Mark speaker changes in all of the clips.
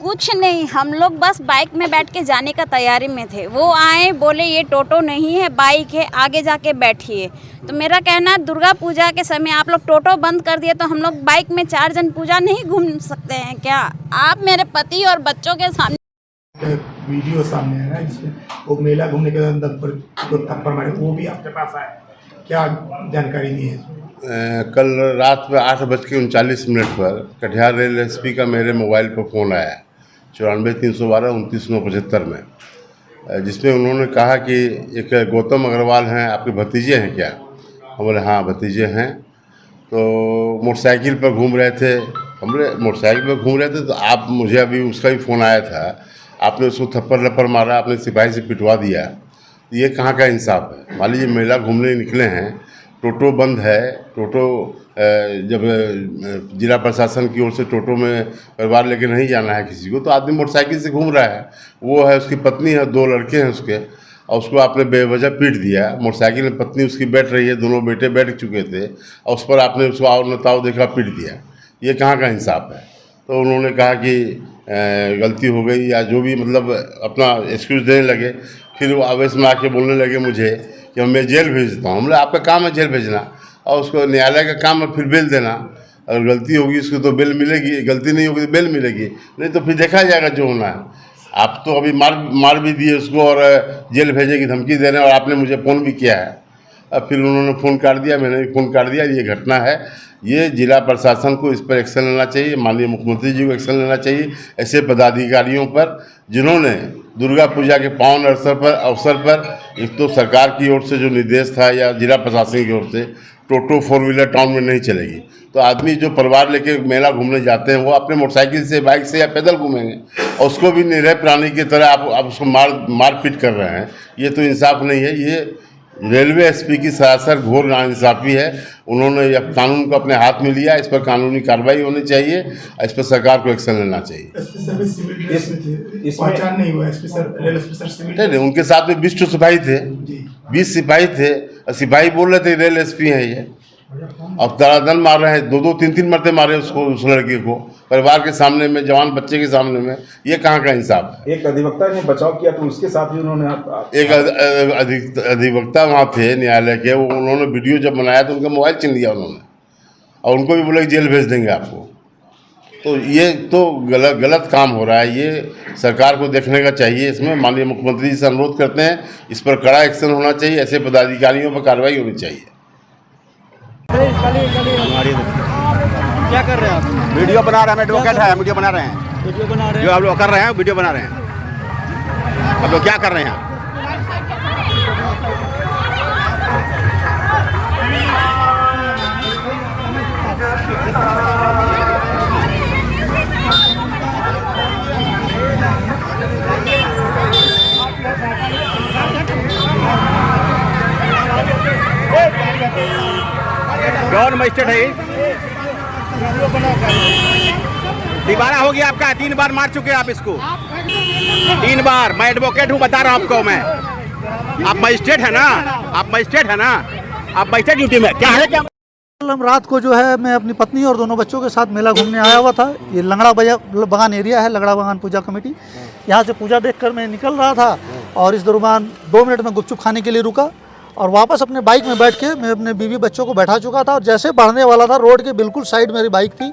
Speaker 1: कुछ नहीं, हम लोग बस बाइक में बैठ के जाने का तैयारी में थे। वो आए, बोले ये टोटो नहीं है, बाइक है, आगे जाके बैठिए। तो मेरा कहना, दुर्गा पूजा के समय आप लोग टोटो बंद कर दिए तो हम लोग बाइक में 4 जन पूजा नहीं घूम सकते हैं क्या? आप मेरे पति और बच्चों के सामने
Speaker 2: वीडियो सामने आया है जिसमें वो मेला घूमने के अंदर पर थप्पड़ मारे, वो भी आपके पास आया, क्या जानकारी दी है?
Speaker 3: कल रात में 8:39 पर कटिहार रेल एसपी का मेरे मोबाइल पर फ़ोन आया 94-312-29-975 में, जिसमें उन्होंने कहा कि एक गौतम अग्रवाल हैं, आपके भतीजे हैं क्या? हम बोले हाँ भतीजे हैं। तो मोटरसाइकिल पर घूम रहे थे, हम बोले मोटरसाइकिल पर घूम रहे थे तो आप, मुझे अभी उसका भी फ़ोन आया था, आपने उसको थप्पड़ लप्पड़ मारा, आपने सिपाही से पिटवा दिया, ये कहाँ का इंसाफ है? मान लीजिए मेला घूमने निकले हैं, टोटो बंद है, टोटो जब जिला प्रशासन की ओर से टोटो में परिवार लेके नहीं जाना है किसी को, तो आदमी मोटरसाइकिल से घूम रहा है, वो है, उसकी पत्नी है, 2 लड़के हैं उसके, और उसको आपने बेवजह पीट दिया। मोटरसाइकिल में पत्नी उसकी बैठ रही है, दोनों बेटे बैठ चुके थे, और उस पर आपने उसको और नताव देखा पीट दिया, ये कहाँ का इंसाफ है? तो उन्होंने कहा कि गलती हो गई या जो भी, मतलब अपना एक्सक्यूज़ देने लगे। फिर वो आवेश में आके बोलने लगे मुझे कि मैं जेल भेज देता हूँ। हमने आपका काम है जेल भेजना, और उसको न्यायालय का काम है फिर बेल देना। अगर गलती होगी उसको तो बेल मिलेगी, गलती नहीं होगी तो बेल मिलेगी, नहीं तो फिर देखा जाएगा जो होना है। आप तो अभी मार भी दिए उसको और जेल भेजने की धमकी दे रहे हैं, और आपने मुझे फ़ोन भी किया है। अब फिर उन्होंने फ़ोन काट दिया, मैंने भी फ़ोन काट दिया। ये घटना है, ये जिला प्रशासन को इस पर एक्शन लेना चाहिए, माननीय मुख्यमंत्री जी को एक्शन लेना चाहिए ऐसे पदाधिकारियों पर जिन्होंने दुर्गा पूजा के पावन अवसर पर एक तो सरकार की ओर से जो निर्देश था या जिला प्रशासन की ओर से, टोटो 4 व्हीलर टाउन में नहीं चलेगी। तो आदमी जो परिवार लेके मेला घूमने जाते हैं वो अपने मोटरसाइकिल से, बाइक से या पैदल घूमेंगे, और उसको भी निरीह प्राणी की तरह आप उसको मारपीट कर रहे हैं। ये तो इंसाफ नहीं है। ये रेलवे एसपी की सरासर घोर नाइंसाफ़ी है। उन्होंने यह कानून को अपने हाथ में लिया, इस पर कानूनी कार्रवाई होनी चाहिए, इस पर सरकार को एक्शन लेना चाहिए। नहीं, उनके साथ में 20 सिपाही थे, 20 सिपाही थे, और सिपाही बोल रहे थे रेल एसपी हैं ये, और तरादन मार रहे हैं, 2-2, 3-3 मरते मारे उसको, उस लड़के को, परिवार के सामने में, जवान बच्चे के सामने में। ये कहाँ का इंसाफ है?
Speaker 4: एक अधिवक्ता ने बचाव किया तो उसके साथ भी उन्होंने
Speaker 3: एक अधिवक्ता वहाँ थे न्यायालय के, वो उन्होंने वीडियो जब बनाया तो उनका मोबाइल छीन लिया उन्होंने, और उनको भी बोला कि जेल भेज देंगे आपको। तो ये तो गलत काम हो रहा है, ये सरकार को देखने का चाहिए। इसमें माननीय मुख्यमंत्री जी से अनुरोध करते हैं, इस पर कड़ा एक्शन होना चाहिए, ऐसे पदाधिकारियों पर कार्रवाई होनी चाहिए।
Speaker 5: क्या कर रहे हैं आप?
Speaker 4: वीडियो बना रहे हैं, एडवोकेट है, वीडियो बना रहे हैं,
Speaker 5: वीडियो बना रहे
Speaker 4: जो
Speaker 5: हैं।
Speaker 4: आप लोग कर रहे हैं वीडियो बना रहे हैं। अब लोग क्या कर रहे हैं? कौन मजिस्ट्रेट है? दोबारा हो गया आपका, 3 बार मार चुके हैं आप इसको, 3 बार। मैं एडवोकेट हूँ, बता रहा हूँ आपको मैं। आप मजिस्ट्रेट है ना, आप मजिस्ट्रेट है ना, आप मजिस्ट्रेट ड्यूटी में क्या है क्या?
Speaker 6: हम रात को जो है मैं अपनी पत्नी और दोनों बच्चों के साथ मेला घूमने आया हुआ था। ये लंगड़ा बागान एरिया है, लंगड़ा बागान पूजा कमेटी। यहाँ से पूजा देखकर मैं निकल रहा था, और इस दौरान 2 मिनट में गुपचुप खाने के लिए रुका, और वापस अपने बाइक में बैठ के मैं अपने बीवी बच्चों को बैठा चुका था, और जैसे बढ़ने वाला था, रोड के बिल्कुल साइड मेरी बाइक थी।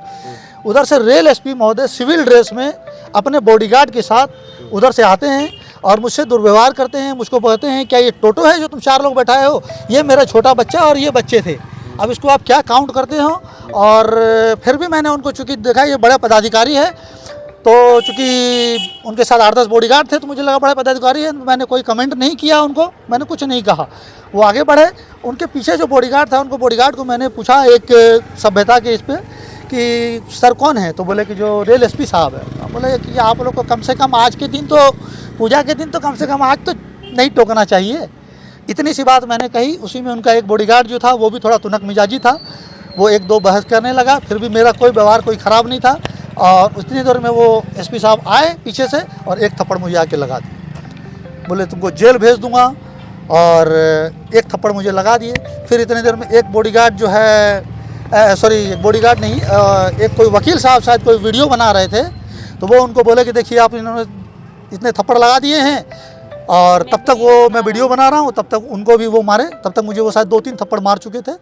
Speaker 6: उधर से रेल एसपी महोदय सिविल ड्रेस में अपने बॉडीगार्ड के साथ उधर से आते हैं और मुझसे दुर्व्यवहार करते हैं। मुझको कहते हैं क्या ये टोटो है जो तुम 4 लोग बैठाए हो? ये मेरा छोटा बच्चा और ये बच्चे थे, अब इसको आप क्या काउंट करते हो? और फिर भी मैंने उनको, चूँकि देखा ये बड़ा पदाधिकारी है, तो चूँकि उनके साथ 8-10 बॉडीगार्ड थे, तो मुझे लगा बड़ा पदाधिकारी है, मैंने कोई कमेंट नहीं किया उनको, मैंने कुछ नहीं कहा। वो आगे बढ़े, उनके पीछे जो बॉडीगार्ड था, उनको बॉडीगार्ड को मैंने पूछा एक सभ्यता के इस पर कि सर कौन है? तो बोले कि जो रेल एसपी साहब है। बोले कि आप लोग को कम से कम आज के दिन, तो पूजा के दिन, तो कम से कम आज तो नहीं टोकना चाहिए। इतनी सी बात मैंने कही। उसी में उनका एक बॉडीगार्ड जो था वो भी थोड़ा तुनक मिजाजी था, वो 1-2 बहस करने लगा। फिर भी मेरा कोई व्यवहार कोई ख़राब नहीं था, और उतनी देर में वो एसपी साहब आए पीछे से और एक थप्पड़ मुझे आके लगा दिए। बोले तुमको जेल भेज दूंगा, और एक थप्पड़ मुझे लगा दिए। फिर इतनी देर में एक बॉडीगार्ड जो है, सॉरी बॉडीगार्ड नहीं, एक कोई वकील साहब शायद कोई वीडियो बना रहे थे, तो वो उनको बोले कि देखिए आप इन्होंने इतने थप्पड़ लगा दिए हैं, और तब तक वो मैं वीडियो बना रहा हूँ, तब तक उनको भी वो मारे, तब तक मुझे वो शायद 2-3 थप्पड़ मार चुके थे,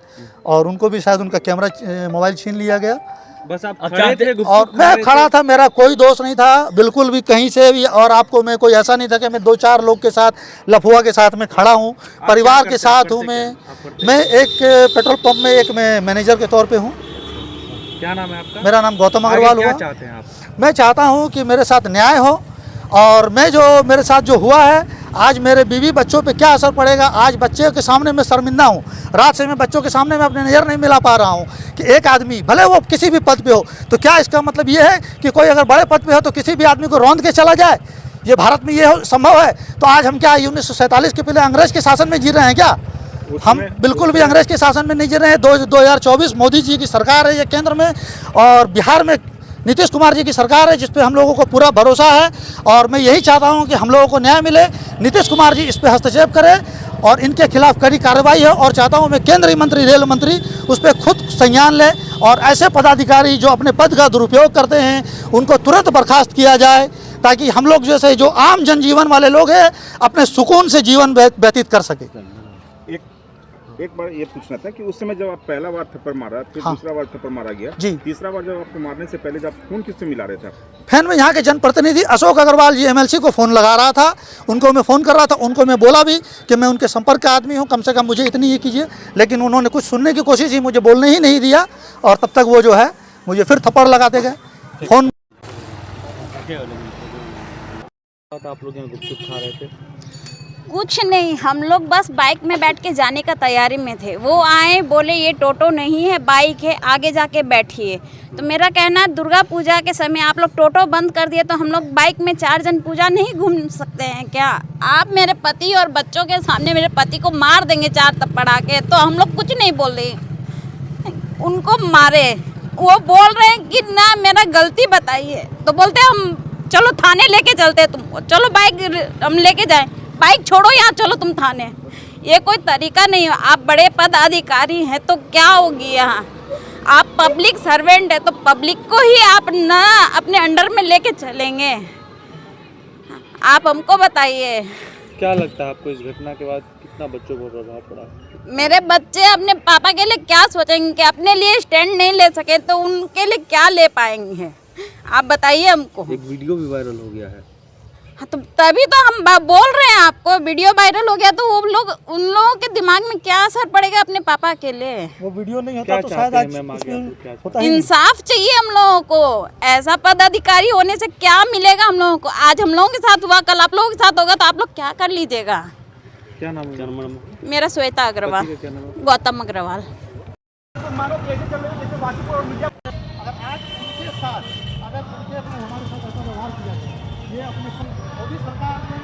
Speaker 6: और उनको भी शायद उनका कैमरा मोबाइल छीन लिया गया।
Speaker 5: बस आप खड़े थे,
Speaker 6: और मैं खड़ा था, मेरा कोई दोस्त नहीं था बिल्कुल भी कहीं से भी, और आपको मैं कोई ऐसा नहीं था कि मैं 2-4 लोग के साथ लफुआ के साथ में खड़ा हूँ, परिवार के साथ हूँ। मैं एक पेट्रोल पंप में एक मैं मैनेजर के तौर पे हूँ।
Speaker 5: क्या नाम है आपका?
Speaker 6: मेरा नाम गौतम अग्रवाल हुआ।
Speaker 5: क्या चाहते हैं आप?
Speaker 6: मैं चाहता हूँ कि मेरे साथ न्याय हो, और मैं जो मेरे साथ जो हुआ है, आज मेरे बीवी बच्चों पे क्या असर पड़ेगा। आज बच्चे के सामने मैं शर्मिंदा हूँ, रात से मैं बच्चों के सामने मैं अपने नज़र नहीं मिला पा रहा हूँ कि एक आदमी भले वो किसी भी पद पे हो, तो क्या इसका मतलब ये है कि कोई अगर बड़े पद पे हो तो किसी भी आदमी को रौंद के चला जाए? ये भारत में ये संभव है? तो आज हम क्या 1947 के पहले अंग्रेज के शासन में जी रहे हैं क्या? हम बिल्कुल भी अंग्रेज के शासन में नहीं जी रहे हैं। 2024 मोदी जी की सरकार है ये केंद्र में, और बिहार में नीतीश कुमार जी की सरकार है, जिस पे हम लोगों को पूरा भरोसा है, और मैं यही चाहता हूं कि हम लोगों को न्याय मिले। नीतीश कुमार जी इस पे हस्तक्षेप करें और इनके खिलाफ कड़ी कार्रवाई है, और चाहता हूं मैं केंद्रीय मंत्री, रेल मंत्री उस पर खुद संज्ञान लें, और ऐसे पदाधिकारी जो अपने पद का दुरुपयोग करते हैं उनको तुरंत बर्खास्त किया जाए, ताकि हम लोग जैसे जो आम जनजीवन वाले लोग हैं अपने सुकून से जीवन व्यतीत कर सके।
Speaker 4: एक बार ये पूछना था कि उस समय जब आप पहला बार थप्पड़ मारा, फिर
Speaker 6: हाँ।
Speaker 4: दूसरा बार थप्पड़ मारा गया
Speaker 6: जी।
Speaker 4: तीसरा बार जब आपको मारने से पहले जब फोन किससे मिला रहे थे?
Speaker 6: फैन में यहाँ के जनप्रतिनिधि अशोक अग्रवाल जी MLC को फ़ोन लगा रहा था, उनको मैं फ़ोन कर रहा था, उनको मैं बोला भी कि मैं उनके संपर्क का आदमी हूँ, कम से कम मुझे इतनी ये कीजिए, लेकिन उन्होंने कुछ सुनने की कोशिश ही, मुझे बोलने ही नहीं दिया, और तब तक वो जो है मुझे फिर थप्पड़ लगाते गए। फ़ोन
Speaker 5: आप लोग यहाँ गुपचुप खा रहे थे?
Speaker 1: कुछ नहीं, हम लोग बस बाइक में बैठ के जाने का तैयारी में थे। वो आए, बोले ये टोटो नहीं है, बाइक है, आगे जाके बैठिए। तो मेरा कहना, दुर्गा पूजा के समय आप लोग टोटो बंद कर दिए तो हम लोग बाइक में 4 जन पूजा नहीं घूम सकते हैं क्या? आप मेरे पति और बच्चों के सामने मेरे पति को मार देंगे 4 थप्पड़ आके, तो हम लोग कुछ नहीं बोल रहे, उनको मारे। वो बोल रहे हैं कि ना मेरा गलती बताइए, तो बोलते हम चलो थाने लेके चलते तुमको, चलो बाइक हम लेके जाएं, बाइक छोड़ो यहाँ, चलो तुम थाने। ये कोई तरीका नहीं है। आप बड़े पदाधिकारी हैं तो क्या होगी यहाँ? आप पब्लिक सर्वेंट है तो पब्लिक को ही आप ना अपने अंडर में लेके चलेंगे? आप हमको बताइए।
Speaker 5: क्या लगता है आपको इस घटना के बाद कितना बच्चों को प्रभाव पड़ा?
Speaker 1: मेरे बच्चे अपने पापा के लिए क्या सोचेंगे कि अपने लिए स्टैंड नहीं ले सके तो उनके लिए क्या ले पाएंगे? आप बताइए हमको।
Speaker 5: एक वीडियो भी वायरल हो गया है।
Speaker 1: हाँ, तो तभी तो हम बोल रहे हैं आपको, वीडियो वायरल हो गया तो वो लोग, उन लोगों के दिमाग में क्या असर पड़ेगा अपने पापा के लिए?
Speaker 6: वो वीडियो नहीं होता तो शायद आज होता ही नहीं।
Speaker 1: इंसाफ चाहिए हम लोगों को। ऐसा पदाधिकारी होने से क्या मिलेगा हम लोगों को? आज हम लोगों के साथ हुआ, कल आप लोगों के साथ होगा, तो आप लोग क्या कर लीजिएगा?
Speaker 5: क्या नाम है?
Speaker 1: मेरा श्वेता अग्रवाल, गौतम अग्रवाल।
Speaker 6: अगर उनके अपने हमारे साथ ऐसा व्यवहार किया जाए, ये अपने मोदी सरकार ने